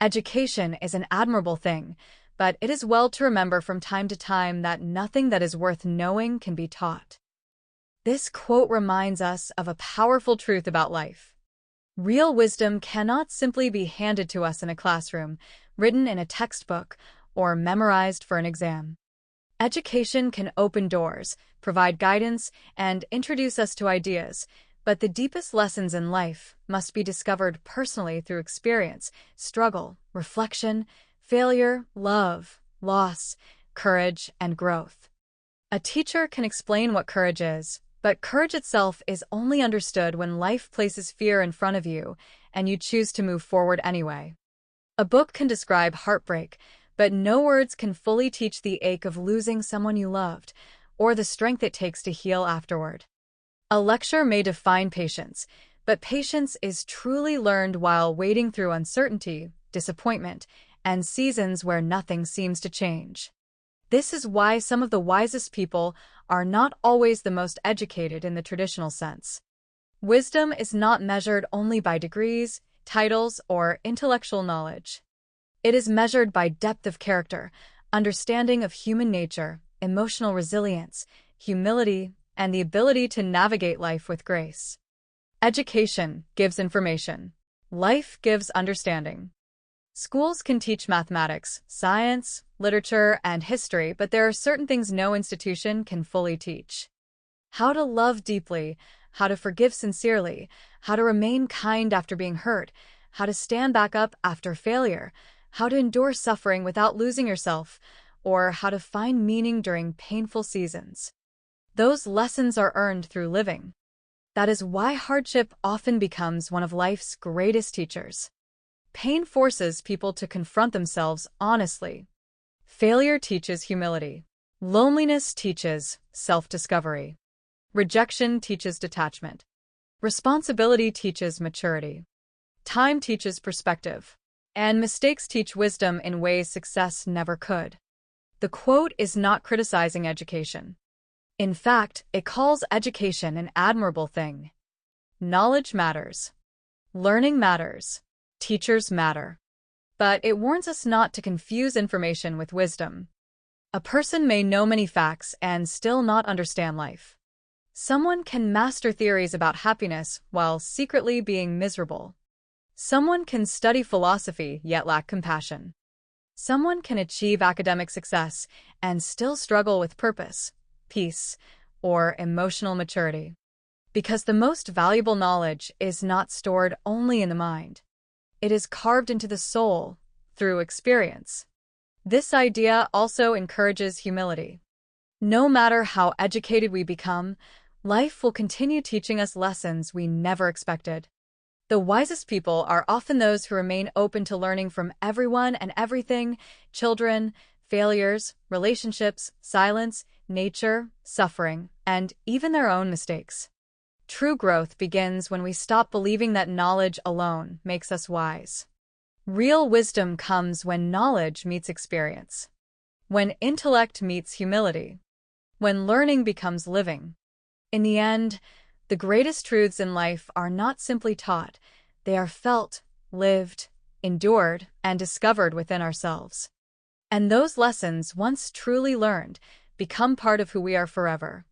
Education is an admirable thing, but it is well to remember from time to time that nothing that is worth knowing can be taught. This quote reminds us of a powerful truth about life. Real wisdom cannot simply be handed to us in a classroom, written in a textbook, or memorized for an exam. Education can open doors, provide guidance, and introduce us to ideas, but the deepest lessons in life must be discovered personally through experience, struggle, reflection, failure, love, loss, courage, and growth. A teacher can explain what courage is, but courage itself is only understood when life places fear in front of you and you choose to move forward anyway. A book can describe heartbreak, but no words can fully teach the ache of losing someone you loved or the strength it takes to heal afterward. A lecture may define patience, but patience is truly learned while wading through uncertainty, disappointment, and seasons where nothing seems to change. This is why some of the wisest people are not always the most educated in the traditional sense. Wisdom is not measured only by degrees, titles, or intellectual knowledge. It is measured by depth of character, understanding of human nature, emotional resilience, humility, and the ability to navigate life with grace. Education gives information. Life gives understanding. Schools can teach mathematics, science, literature, and history, but there are certain things no institution can fully teach. How to love deeply, how to forgive sincerely, how to remain kind after being hurt, how to stand back up after failure, how to endure suffering without losing yourself, or how to find meaning during painful seasons. Those lessons are earned through living. That is why hardship often becomes one of life's greatest teachers. Pain forces people to confront themselves honestly. Failure teaches humility. Loneliness teaches self-discovery. Rejection teaches detachment. Responsibility teaches maturity. Time teaches perspective. And mistakes teach wisdom in ways success never could. The quote is not criticizing education. In fact, it calls education an admirable thing. Knowledge matters. Learning matters. Teachers matter. But it warns us not to confuse information with wisdom. A person may know many facts and still not understand life. Someone can master theories about happiness while secretly being miserable. Someone can study philosophy yet lack compassion. Someone can achieve academic success and still struggle with purpose, peace, or emotional maturity. Because the most valuable knowledge is not stored only in the mind. It is carved into the soul through experience. This idea also encourages humility. No matter how educated we become, life will continue teaching us lessons we never expected. The wisest people are often those who remain open to learning from everyone and everything: children, failures, relationships, silence, nature, suffering, and even their own mistakes. True growth begins when we stop believing that knowledge alone makes us wise. Real wisdom comes when knowledge meets experience, when intellect meets humility, when learning becomes living. In the end, the greatest truths in life are not simply taught, they are felt, lived, endured, and discovered within ourselves. And those lessons, once truly learned, become part of who we are forever.